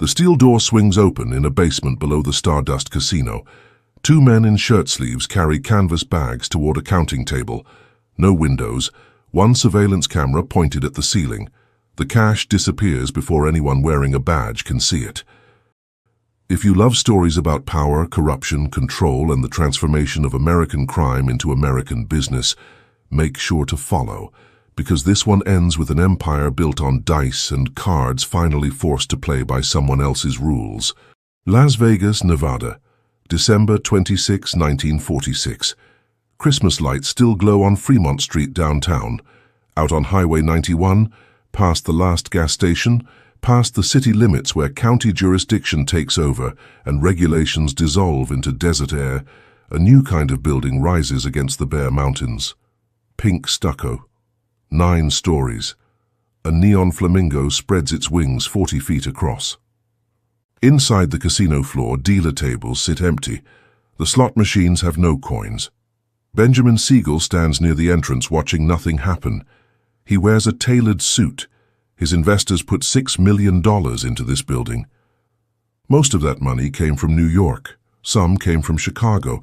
The steel door swings open in a basement below the Stardust casino. Two men in shirt sleeves carry canvas bags toward a counting table. No windows, one surveillance camera pointed at the ceiling. The cash disappears before anyone wearing a badge can see it. If you love stories about power, corruption, control, and the transformation of American crime into American business, make sure to follow, because this one ends with an empire built on dice and cards finally forced to play by someone else's rules. Las Vegas, Nevada, December 26, 1946. Christmas lights still glow on Fremont Street downtown. Out on Highway 91, past the last gas station, past the city limits where county jurisdiction takes over and regulations dissolve into desert air, a new kind of building rises against the bare mountains. Pink stucco. 9 stories. A neon flamingo spreads its wings 40 feet across. Inside the casino floor, dealer tables sit empty. The slot machines have no coins. Benjamin Siegel stands near the entrance watching nothing happen. He wears a tailored suit. His investors put $6 million into this building. Most of that money came from New York. Some came from Chicago.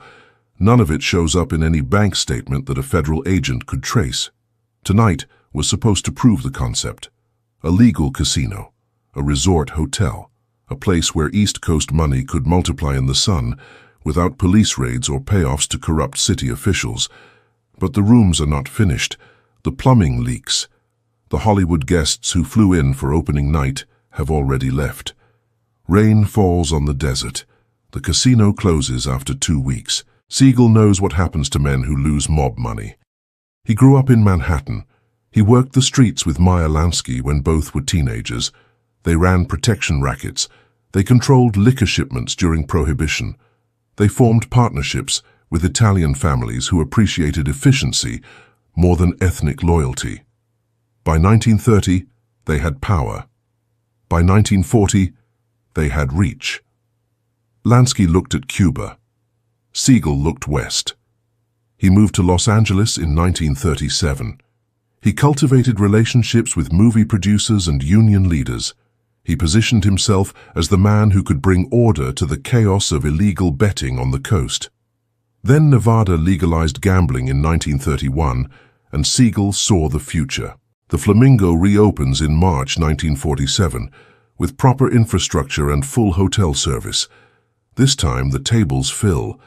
None of it shows up in any bank statement that a federal agent could trace. Tonight was supposed to prove the concept. A legal casino, a resort hotel, a place where East Coast money could multiply in the sun without police raids or payoffs to corrupt city officials. But the rooms are not finished. The plumbing leaks. The Hollywood guests who flew in for opening night have already left. Rain falls on the desert. The casino closes after 2 weeks. Siegel knows what happens to men who lose mob money. He grew up in Manhattan. He worked the streets with Meyer Lansky when both were teenagers. They ran protection rackets. They controlled liquor shipments during Prohibition. They formed partnerships with Italian families who appreciated efficiency more than ethnic loyalty. By 1930, they had power. By 1940, they had reach. Lansky looked at Cuba. Siegel looked west. He moved to Los Angeles in 1937. He cultivated relationships with movie producers and union leaders. He positioned himself as the man who could bring order to the chaos of illegal betting on the coast. Then Nevada legalized gambling in 1931, and Siegel saw the future. The Flamingo reopens in March 1947, with proper infrastructure and full hotel service. This time the tables fill.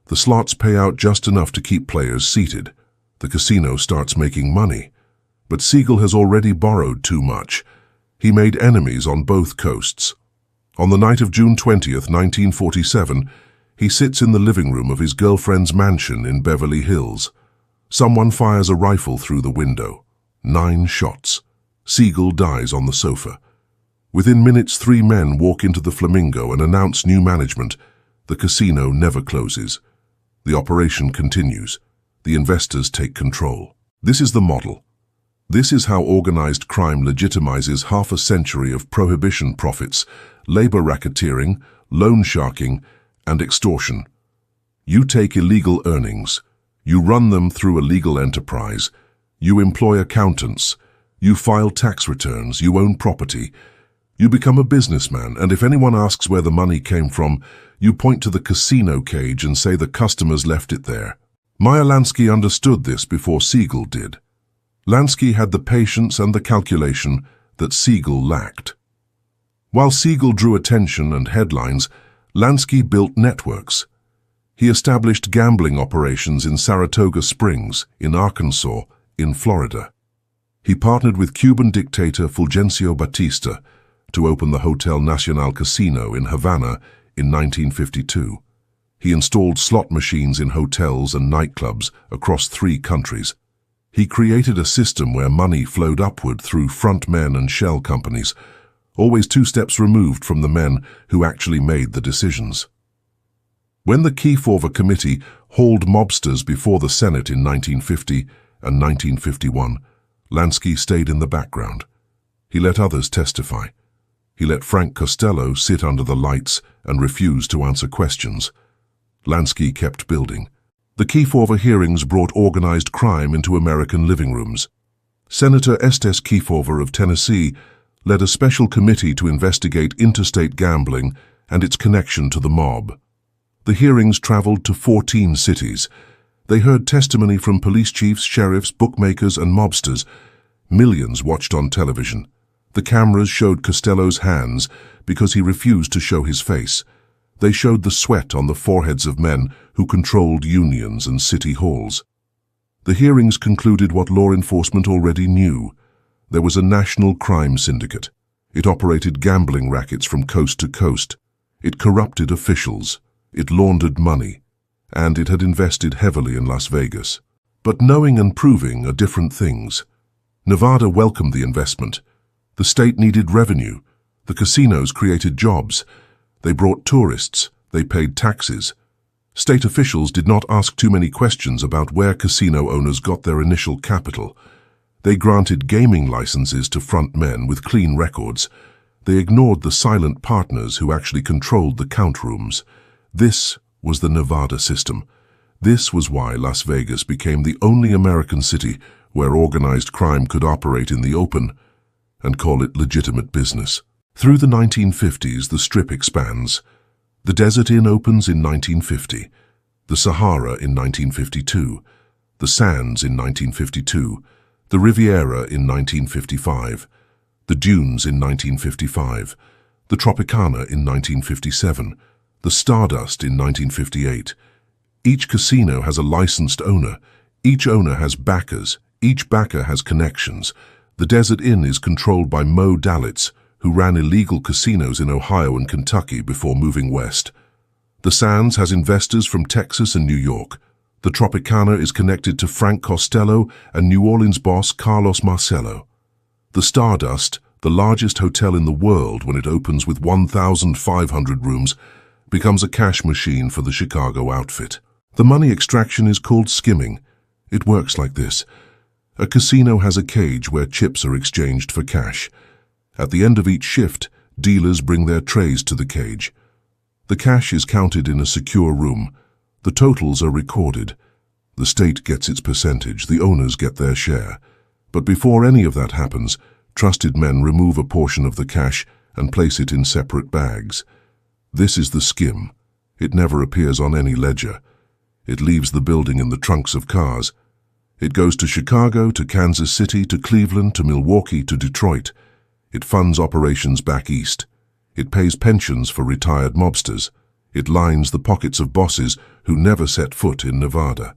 The slots pay out just enough to keep players seated. The casino starts making money. But Siegel has already borrowed too much. He made enemies on both coasts. On the night of June 20th, 1947, he sits in the living room of his girlfriend's mansion in Beverly Hills. Someone fires a rifle through the window. 9 shots. Siegel dies on the sofa. Within minutes, 3 men walk into the Flamingo and announce new management. The casino never closes. The operation continues. The investors take control. This is the model. This is how organized crime legitimizes half a century of prohibition profits, labor racketeering, loan sharking, and extortion. You take illegal earnings. You run them through a legal enterprise. You employ accountants. You file tax returns. You own property. You become a businessman, and if anyone asks where the money came from, you point to the casino cage and say the customers left it there. Meyer Lansky understood this before Siegel did. Lansky had the patience and the calculation that Siegel lacked. While Siegel drew attention and headlines, Lansky built networks. He established gambling operations in Saratoga Springs, in Arkansas, in Florida. He partnered with Cuban dictator Fulgencio Batista to open the Hotel Nacional Casino in Havana in 1952. He installed slot machines in hotels and nightclubs across 3 countries. He created a system where money flowed upward through front men and shell companies, always 2 steps removed from the men who actually made the decisions. When the Kefauver Committee hauled mobsters before the Senate in 1950 and 1951, Lansky stayed in the background. He let others testify. He let Frank Costello sit under the lights and refuse to answer questions. Lansky kept building. The Kefauver hearings brought organized crime into American living rooms. Senator Estes Kefauver of Tennessee led a special committee to investigate interstate gambling and its connection to the mob. The hearings traveled to 14 cities. They heard testimony from police chiefs, sheriffs, bookmakers, and mobsters. Millions watched on television. The cameras showed Costello's hands because he refused to show his face. They showed the sweat on the foreheads of men who controlled unions and city halls. The hearings concluded what law enforcement already knew. There was a national crime syndicate. It operated gambling rackets from coast to coast. It corrupted officials. It laundered money. And it had invested heavily in Las Vegas. But knowing and proving are different things. Nevada welcomed the investment. The state needed revenue. The casinos created jobs. They brought tourists. They paid taxes. State officials did not ask too many questions about where casino owners got their initial capital. They granted gaming licenses to front men with clean records. They ignored the silent partners who actually controlled the count rooms. This was the Nevada system. This was why Las Vegas became the only American city where organized crime could operate in the open and call it legitimate business. Through the 1950s, the Strip expands. The Desert Inn opens in 1950, the Sahara in 1952, the Sands in 1952, the Riviera in 1955, the Dunes in 1955, the Tropicana in 1957, the Stardust in 1958. Each casino has a licensed owner. Each owner has backers. Each backer has connections. The Desert Inn is controlled by Mo Dalitz, who ran illegal casinos in Ohio and Kentucky before moving west. The Sands has investors from Texas and New York. The Tropicana is connected to Frank Costello and New Orleans boss Carlos Marcello. The Stardust, the largest hotel in the world when it opens with 1,500 rooms, becomes a cash machine for the Chicago outfit. The money extraction is called skimming. It works like this. A casino has a cage where chips are exchanged for cash. At the end of each shift, dealers bring their trays to the cage. The cash is counted in a secure room. The totals are recorded. The state gets its percentage, the owners get their share. But before any of that happens, trusted men remove a portion of the cash and place it in separate bags. This is the skim. It never appears on any ledger. It leaves the building in the trunks of cars. It goes to Chicago, to Kansas City, to Cleveland, to Milwaukee, to Detroit. It funds operations back east. It pays pensions for retired mobsters. It lines the pockets of bosses who never set foot in Nevada.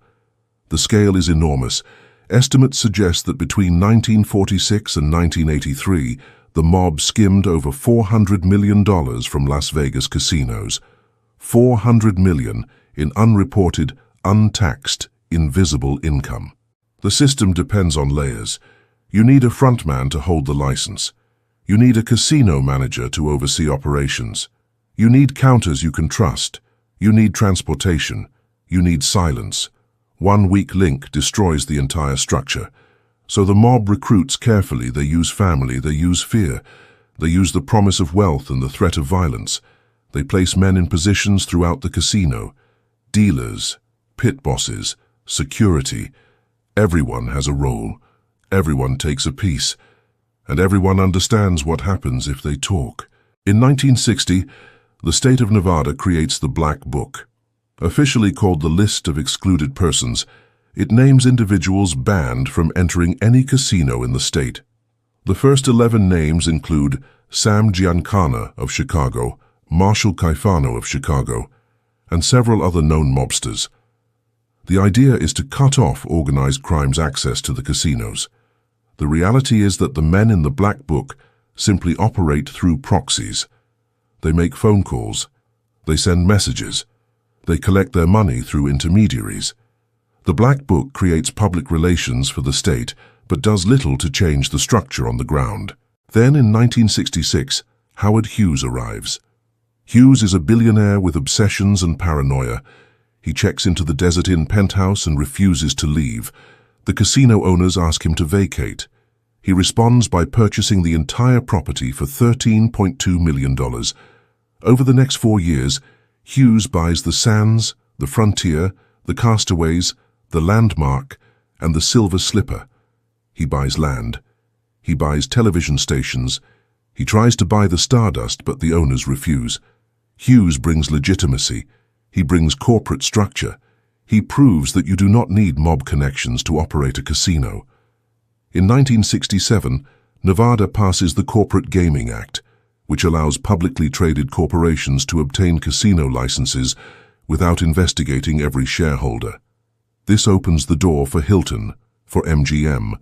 The scale is enormous. Estimates suggest that between 1946 and 1983, the mob skimmed over $400 million from Las Vegas casinos. $400 million in unreported, untaxed, invisible income. The system depends on layers. You need a frontman to hold the license. You need a casino manager to oversee operations. You need counters you can trust. You need transportation. You need silence. One weak link destroys the entire structure. So the mob recruits carefully. They use family. They use fear. They use the promise of wealth and the threat of violence. They place men in positions throughout the casino. Dealers, pit bosses, security. Everyone has a role. Everyone takes a piece. And everyone understands what happens if they talk. In 1960, the state of Nevada creates the Black Book. Officially called the List of Excluded Persons, it names individuals banned from entering any casino in the state. The first 11 names include Sam Giancana of Chicago, Marshall Caifano of Chicago, and several other known mobsters. The idea is to cut off organized crime's access to the casinos. The reality is that the men in the Black Book simply operate through proxies. They make phone calls. They send messages. They collect their money through intermediaries. The Black Book creates public relations for the state, but does little to change the structure on the ground. Then in 1966, Howard Hughes arrives. Hughes is a billionaire with obsessions and paranoia. He checks into the Desert Inn penthouse and refuses to leave. The casino owners ask him to vacate. He responds by purchasing the entire property for $13.2 million. Over the next 4 years, Hughes buys the Sands, the Frontier, the Castaways, the Landmark, and the Silver Slipper. He buys land. He buys television stations. He tries to buy the Stardust, but the owners refuse. Hughes brings legitimacy. He brings corporate structure. He proves that you do not need mob connections to operate a casino. In 1967, Nevada passes the Corporate Gaming Act, which allows publicly traded corporations to obtain casino licenses without investigating every shareholder. This opens the door for Hilton, for MGM,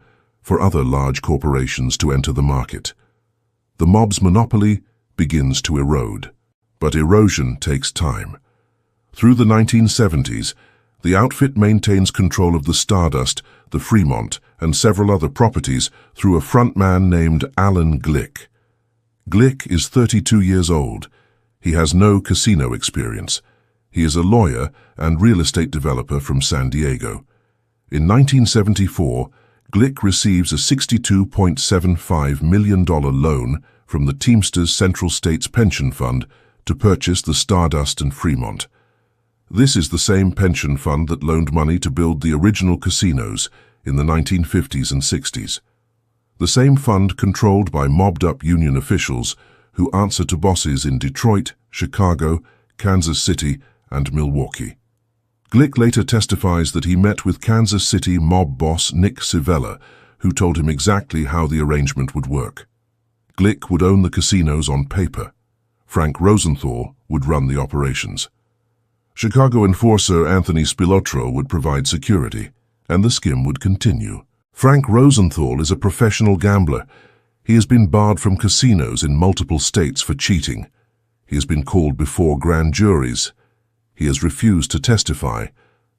for other large corporations to enter the market. The mob's monopoly begins to erode, but erosion takes time. Through the 1970s, the outfit maintains control of the Stardust, the Fremont, and several other properties through a frontman named Alan Glick. Glick is 32 years old. He has no casino experience. He is a lawyer and real estate developer from San Diego. In 1974, Glick receives a $62.75 million loan from the Teamsters Central States Pension Fund to purchase the Stardust and Fremont. This is the same pension fund that loaned money to build the original casinos in the 1950s and 60s. The same fund controlled by mobbed-up union officials who answer to bosses in Detroit, Chicago, Kansas City, and Milwaukee. Glick later testifies that he met with Kansas City mob boss Nick Civella, who told him exactly how the arrangement would work. Glick would own the casinos on paper. Frank Rosenthal would run the operations. Chicago enforcer Anthony Spilotro would provide security, and the skim would continue. Frank Rosenthal is a professional gambler. He has been barred from casinos in multiple states for cheating. He has been called before grand juries. He has refused to testify,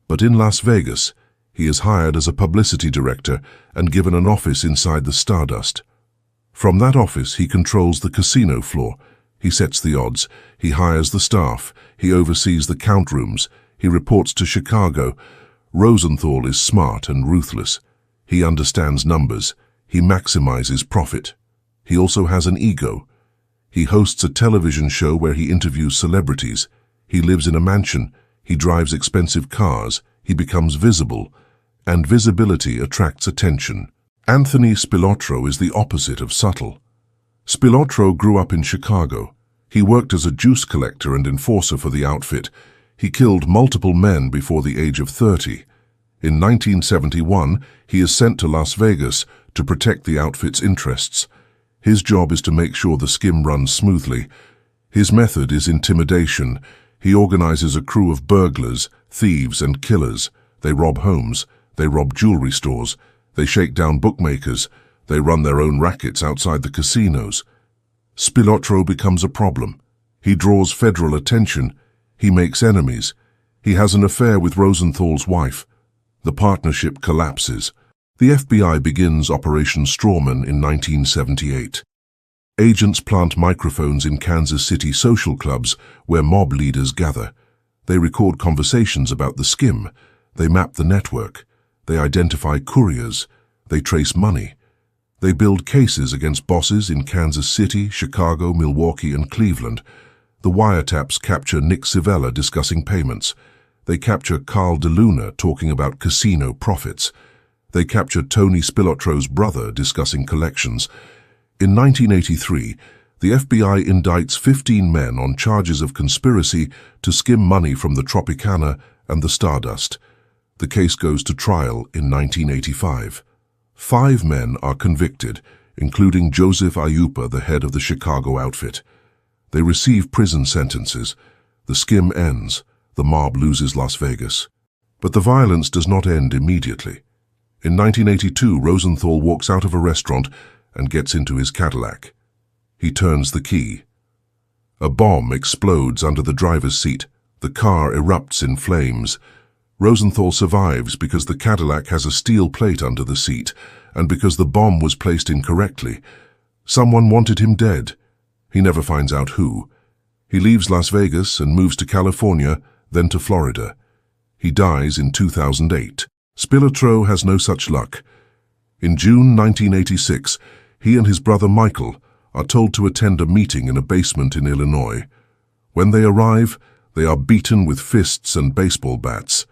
but in Las Vegas, he is hired as a publicity director and given an office inside the Stardust. From that office, he controls the casino floor. He sets the odds. He hires the staff. He oversees the count rooms. He reports to Chicago. Rosenthal is smart and ruthless. He understands numbers. He maximizes profit. He also has an ego. He hosts a television show where he interviews celebrities. He lives in a mansion. He drives expensive cars. He becomes visible. And visibility attracts attention. Anthony Spilotro is the opposite of subtle. Spilotro grew up in Chicago. He worked as a juice collector and enforcer for the outfit. He killed multiple men before the age of 30. In 1971, he is sent to Las Vegas to protect the outfit's interests. His job is to make sure the skim runs smoothly. His method is intimidation. He organizes a crew of burglars, thieves, and killers. They rob homes. They rob jewelry stores. They shake down bookmakers. They run their own rackets outside the casinos. Spilotro becomes a problem. He draws federal attention. He makes enemies. He has an affair with Rosenthal's wife. The partnership collapses. The FBI begins Operation Strawman in 1978. Agents plant microphones in Kansas City social clubs where mob leaders gather. They record conversations about the skim. They map the network. They identify couriers. They trace money. They build cases against bosses in Kansas City, Chicago, Milwaukee, and Cleveland. The wiretaps capture Nick Civella discussing payments. They capture Carl DeLuna talking about casino profits. They capture Tony Spilotro's brother discussing collections. In 1983, the FBI indicts 15 men on charges of conspiracy to skim money from the Tropicana and the Stardust. The case goes to trial in 1985. 5 men are convicted, including Joseph Ayupa, the head of the Chicago outfit. They receive prison sentences. The skim ends. The mob loses Las Vegas. But the violence does not end immediately. In 1982, Rosenthal walks out of a restaurant and gets into his Cadillac. He turns the key. A bomb explodes under the driver's seat. The car erupts in flames. Rosenthal survives because the Cadillac has a steel plate under the seat and because the bomb was placed incorrectly. Someone wanted him dead. He never finds out who. He leaves Las Vegas and moves to California, then to Florida. He dies in 2008. Spilotro has no such luck. In June 1986, he and his brother Michael are told to attend a meeting in a basement in Illinois. When they arrive, they are beaten with fists and baseball bats.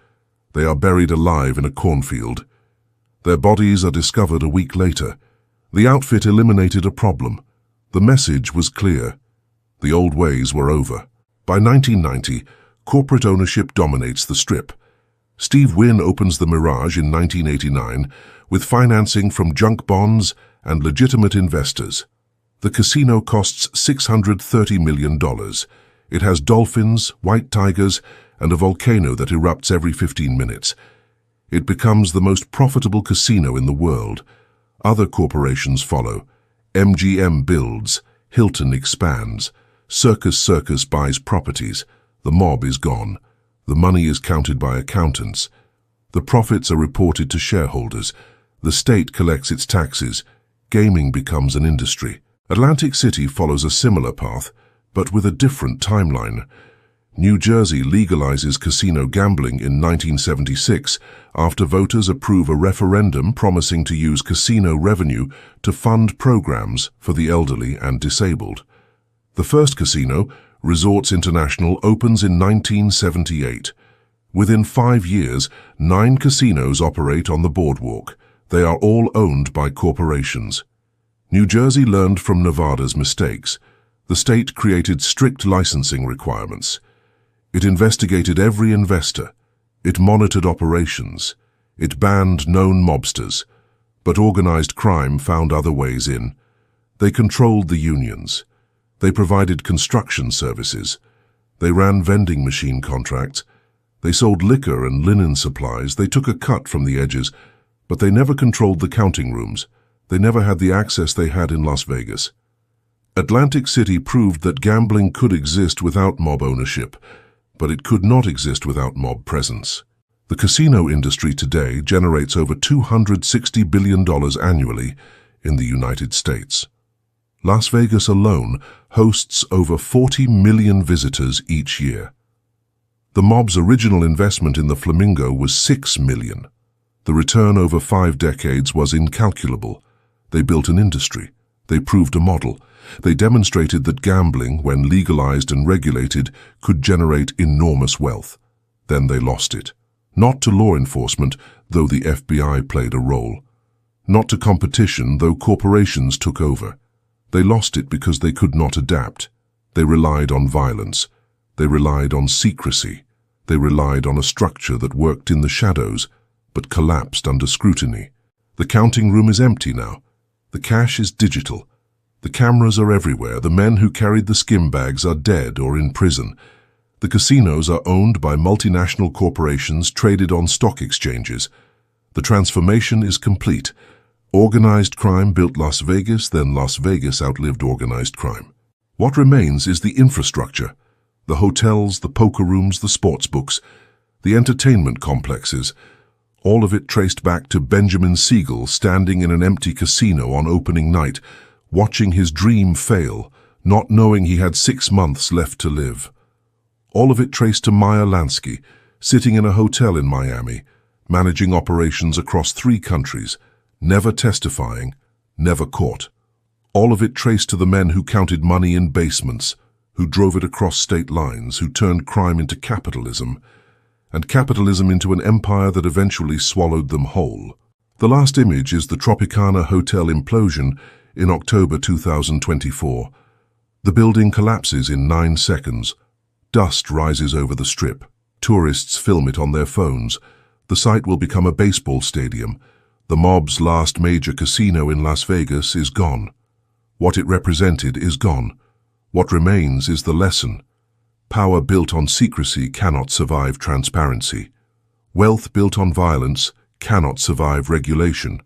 They are buried alive in a cornfield. Their bodies are discovered a week later. The outfit eliminated a problem. The message was clear. The old ways were over. By 1990, corporate ownership dominates the Strip. Steve Wynn opens the Mirage in 1989 with financing from junk bonds and legitimate investors. The casino costs $630 million. It has dolphins, white tigers, and a volcano that erupts every 15 minutes. It becomes the most profitable casino in the world. Other corporations follow. MGM builds, Hilton expands, Circus buys properties. The mob is gone. The money is counted by accountants. The profits are reported to shareholders. The state collects its taxes. Gaming becomes an industry. Atlantic City follows a similar path, but with a different timeline. New Jersey legalizes casino gambling in 1976 after voters approve a referendum promising to use casino revenue to fund programs for the elderly and disabled. The first casino, Resorts International, opens in 1978. Within 5 years, 9 casinos operate on the boardwalk. They are all owned by corporations. New Jersey learned from Nevada's mistakes. The state created strict licensing requirements. It investigated every investor. It monitored operations. It banned known mobsters. But organized crime found other ways in. They controlled the unions. They provided construction services. They ran vending machine contracts. They sold liquor and linen supplies. They took a cut from the edges, but they never controlled the counting rooms. They never had the access they had in Las Vegas. Atlantic City proved that gambling could exist without mob ownership, but it could not exist without mob presence. The casino industry today generates over $260 billion annually in the United States. Las Vegas alone hosts over 40 million visitors each year. The mob's original investment in the Flamingo was $6 million. The return over 5 decades was incalculable. They built an industry. They proved a model. They demonstrated that gambling, when legalized and regulated, could generate enormous wealth. Then they lost it. Not to law enforcement, though the FBI played a role. Not to competition, though corporations took over. They lost it because they could not adapt. They relied on violence. They relied on secrecy. They relied on a structure that worked in the shadows, but collapsed under scrutiny. The counting room is empty now. The cash is digital. The cameras are everywhere. The men who carried the skim bags are dead or in prison. The casinos are owned by multinational corporations traded on stock exchanges. The transformation is complete. Organized crime built Las Vegas, then Las Vegas outlived organized crime. What remains is the infrastructure. The hotels, the poker rooms, the sports books, the entertainment complexes. All of it traced back to Benjamin Siegel standing in an empty casino on opening night, watching his dream fail, not knowing he had 6 months left to live. All of it traced to Meyer Lansky, sitting in a hotel in Miami, managing operations across 3 countries, never testifying, never caught. All of it traced to the men who counted money in basements, who drove it across state lines, who turned crime into capitalism, and capitalism into an empire that eventually swallowed them whole. The last image is the Tropicana Hotel implosion in October 2024. The building collapses in 9 seconds. Dust rises over the Strip. Tourists film it on their phones. The site will become a baseball stadium. The mob's last major casino in Las Vegas is gone. What it represented is gone. What remains is the lesson. Power built on secrecy cannot survive transparency. Wealth built on violence cannot survive regulation.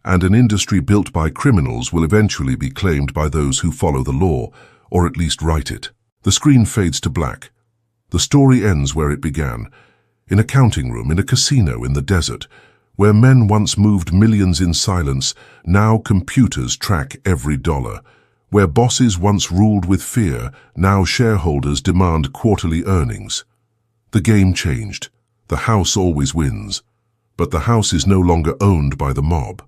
And an industry built by criminals will eventually be claimed by those who follow the law, or at least write it. The screen fades to black. The story ends where it began, in a counting room, in a casino in the desert, where men once moved millions in silence, now computers track every dollar. Where bosses once ruled with fear, now shareholders demand quarterly earnings. The game changed. The house always wins. But the house is no longer owned by the mob.